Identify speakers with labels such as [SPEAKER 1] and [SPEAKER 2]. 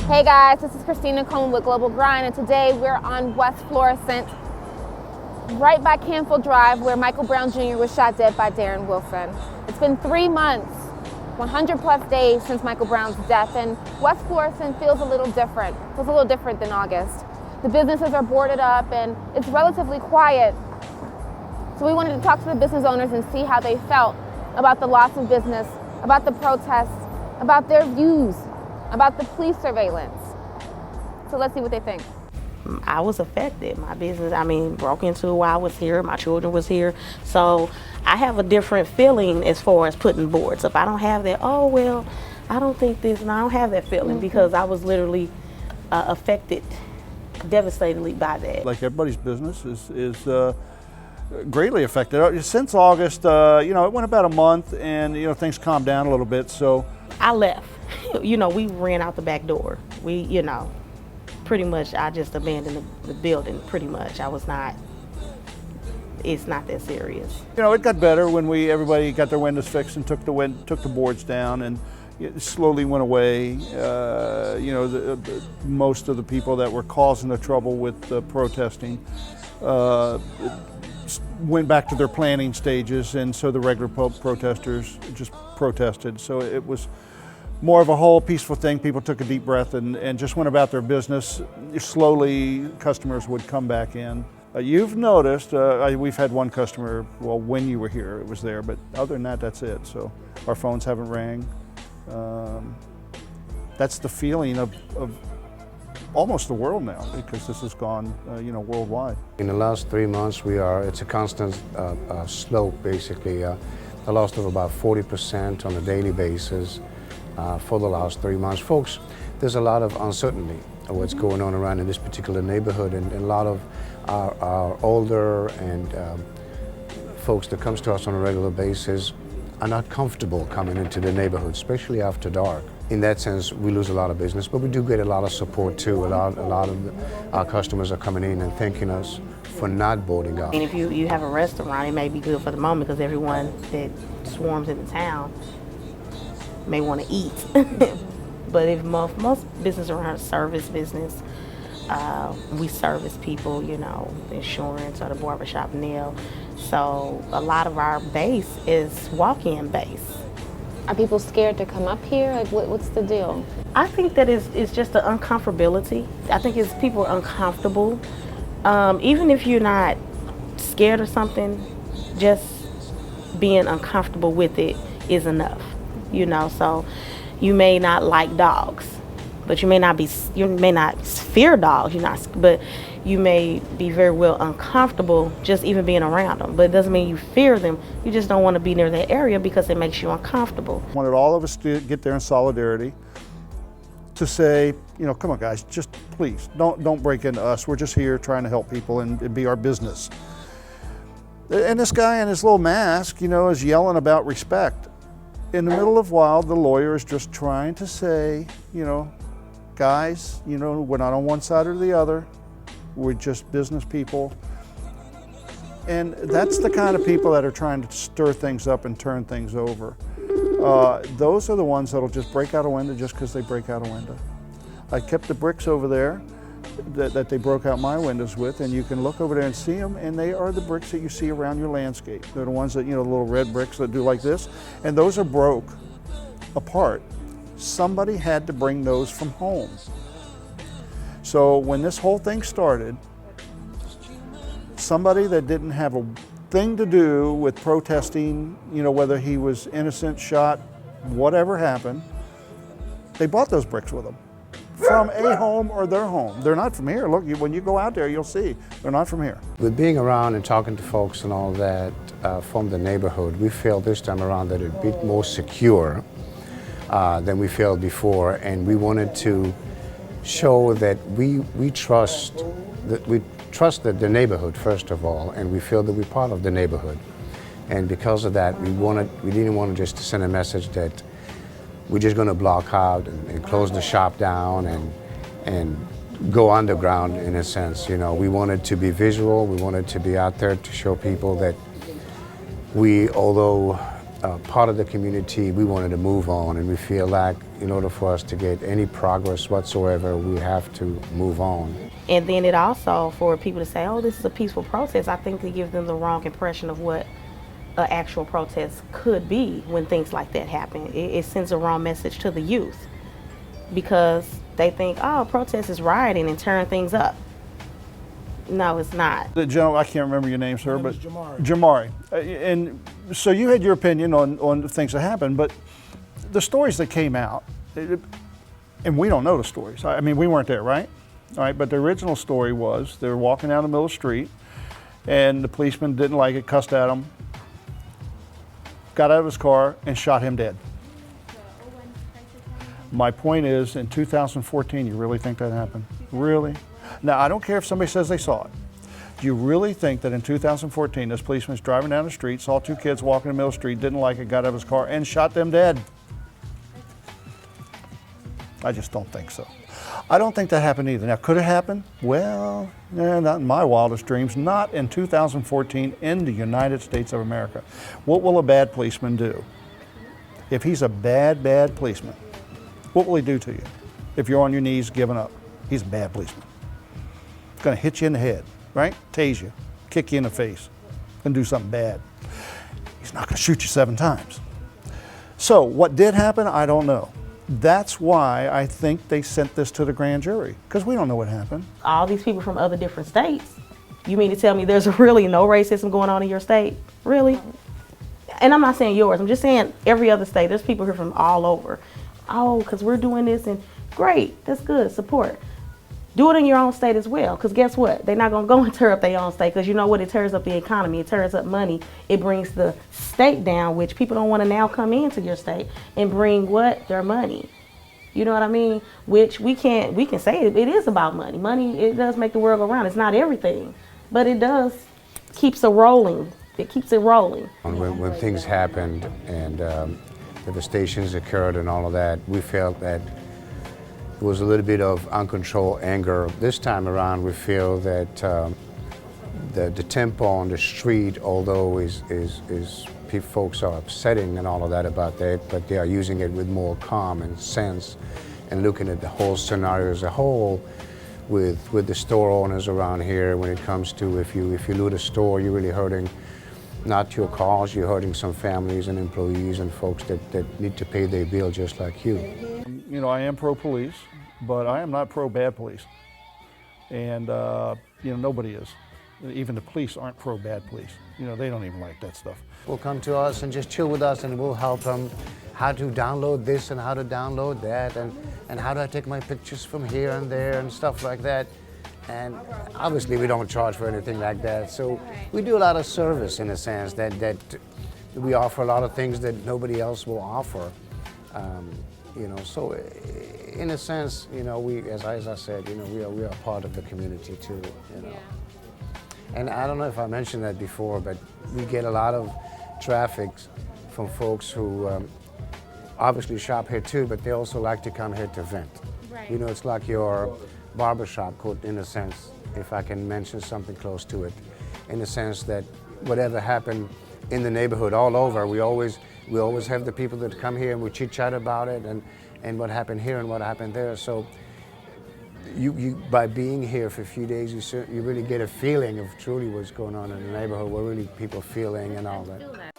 [SPEAKER 1] Hey guys, this is Christina Coleman with Global Grind, and today we're on West Florrisant, right by Canfield Drive, where Michael Brown Jr. was shot dead by Darren Wilson. It's been 3 months, 100 plus days since Michael Brown's death, and West Florrisant feels a little different. Feels a little different than August. The businesses are boarded up and it's relatively quiet. So we wanted to talk to the business owners and see how they felt about the loss of business, about the protests, about their views, about the police surveillance. So let's see what they think.
[SPEAKER 2] I was affected. My business, broke into while I was here. My children was here. So I have a different feeling as far as putting boards up. I don't have that, oh, well, I don't think this, and I don't have that feeling because I was literally affected devastatedly by that.
[SPEAKER 3] Like everybody's business is greatly affected. Since August, it went about a month and, things calmed down a little bit, so.
[SPEAKER 2] I left. We ran out the back door. Pretty much I just abandoned the building, pretty much. It's not that serious.
[SPEAKER 3] It got better when everybody got their windows fixed and took the boards down, and it slowly went away. Most of the people that were causing the trouble with protesting went back to their planning stages, and so the regular protesters just protested. So it was more of a whole peaceful thing. People took a deep breath and just went about their business. Slowly, customers would come back in. You've noticed, we've had one customer, well, when you were here, it was there, but other than that, that's it. So our phones haven't rang. That's the feeling of almost the world now, because this has gone, worldwide.
[SPEAKER 4] In the last 3 months, it's a constant slope, basically. A loss of about 40% on a daily basis. For the last 3 months. Folks, there's a lot of uncertainty of what's going on around in this particular neighborhood, and a lot of our older and folks that comes to us on a regular basis are not comfortable coming into the neighborhood, especially after dark. In that sense, we lose a lot of business, but we do get a lot of support too. A lot of our customers are coming in and thanking us for not boarding up.
[SPEAKER 2] And if you have a restaurant, it may be good for the moment because everyone that swarms in the town may want to eat. But if most business around service business, we service people, insurance or the barbershop, nail. So a lot of our base is walk-in base.
[SPEAKER 1] Are people scared to come up here? Like, what's the deal?
[SPEAKER 2] I think that it's just the uncomfortability. I think it's people are uncomfortable. Even if you're not scared or something, just being uncomfortable with it is enough. So you may not like dogs, but you may not fear dogs, but you may be very well uncomfortable just even being around them. But it doesn't mean you fear them. You just don't want to be near that area because it makes you uncomfortable.
[SPEAKER 3] I wanted all of us to get there in solidarity to say, come on guys, just please don't break into us. We're just here trying to help people and be our business. And this guy in his little mask, is yelling about respect. In the middle of Wild, the lawyer is just trying to say, guys, we're not on one side or the other. We're just business people. And that's the kind of people that are trying to stir things up and turn things over. Those are the ones that'll just break out a window just because they break out a window. I kept the bricks over there that they broke out my windows with, and you can look over there and see them, and they are the bricks that you see around your landscape. They're the ones that, the little red bricks that do like this, and those are broke apart. Somebody had to bring those from home. So when this whole thing started, somebody that didn't have a thing to do with protesting, whether he was innocent, shot, whatever happened, they bought those bricks with them. From a home or their home. They're not from here. Look, when you go out there, you'll see they're not from here.
[SPEAKER 4] With being around and talking to folks and all that from the neighborhood, we feel this time around that it's a bit more secure than we felt before, and we wanted to show that we trust the neighborhood first of all, and we feel that we're part of the neighborhood. And because of that, we didn't want to just send a message that we're just going to block out and close the shop down and go underground in a sense. We wanted to be visual. We wanted to be out there to show people that we, although part of the community, we wanted to move on, and we feel like in order for us to get any progress whatsoever, we have to move on.
[SPEAKER 2] And then it also, for people to say, oh, this is a peaceful protest, I think it gives them the wrong impression of what an actual protest could be when things like that happen. It sends a wrong message to the youth because they think, oh, protest is rioting and tearing things up. No, it's not.
[SPEAKER 3] The gentleman, I can't remember your name, sir,
[SPEAKER 5] My
[SPEAKER 3] but
[SPEAKER 5] name is Jamari.
[SPEAKER 3] Jamari. And so you had your opinion on the things that happened, but the stories that came out, and we don't know the stories. I mean, we weren't there, right? All right, but the original story was they were walking down the middle of the street, and the policeman didn't like it, cussed at him, got out of his car, and shot him dead. My point is, in 2014, you really think that happened? Really? Now, I don't care if somebody says they saw it. Do you really think that in 2014, this policeman's driving down the street, saw two kids walking in the middle of the street, didn't like it, got out of his car, and shot them dead? I just don't think so. I don't think that happened either. Now, could it happen? Well, not in my wildest dreams. Not in 2014 in the United States of America. What will a bad policeman do? If he's a bad policeman, what will he do to you? If you're on your knees giving up, he's a bad policeman. He's gonna hit you in the head, right? Tase you, kick you in the face, and do something bad. He's not gonna shoot you 7 times. So what did happen, I don't know. That's why I think they sent this to the grand jury, because we don't know what happened.
[SPEAKER 2] All these people from other different states, you mean to tell me there's really no racism going on in your state? Really? And I'm not saying yours, I'm just saying every other state. There's people here from all over. Oh, because we're doing this, and great, that's good, support. Do it in your own state as well, because guess what? They're not gonna go and tear up their own state, because you know what? It tears up the economy, it tears up money, it brings the state down, which people don't want to now come into your state and bring what? Their money. You know what I mean? Which we can say it is about money. Money, it does make the world go round. It's not everything, but it does keeps it rolling. It keeps it rolling.
[SPEAKER 4] When things happened and the devastations occurred and all of that, we felt that it was a little bit of uncontrolled anger. This time around, we feel that the tempo on the street, although folks are upsetting and all of that about that, but they are using it with more calm and sense and looking at the whole scenario as a whole with the store owners around here when it comes to if you loot a store, you're really hurting not your cause, you're hurting some families and employees and folks that need to pay their bill just like you.
[SPEAKER 3] You know, I am pro-police, but I am not pro-bad police. And, you know, nobody is. Even the police aren't pro-bad police. You know, they don't even like that stuff.
[SPEAKER 4] Will come to us and just chill with us, and we'll help them how to download this and how to download that, and how do I take my pictures from here and there and stuff like that. And obviously we don't charge for anything like that. So we do a lot of service in a sense that we offer a lot of things that nobody else will offer. You know, so in a sense, you know, we, as I said, you know, we are part of the community too, you know. And I don't know if I mentioned that before, but we get a lot of traffic from folks who obviously shop here too, but they also like to come here to vent. Right. You know, it's like your barbershop coat in a sense, if I can mention something close to it, in the sense that whatever happened in the neighborhood all over, we always have the people that come here and we chit chat about it and what happened here and what happened there. So you by being here for a few days, you really get a feeling of truly what's going on in the neighborhood, what really people are feeling and all that.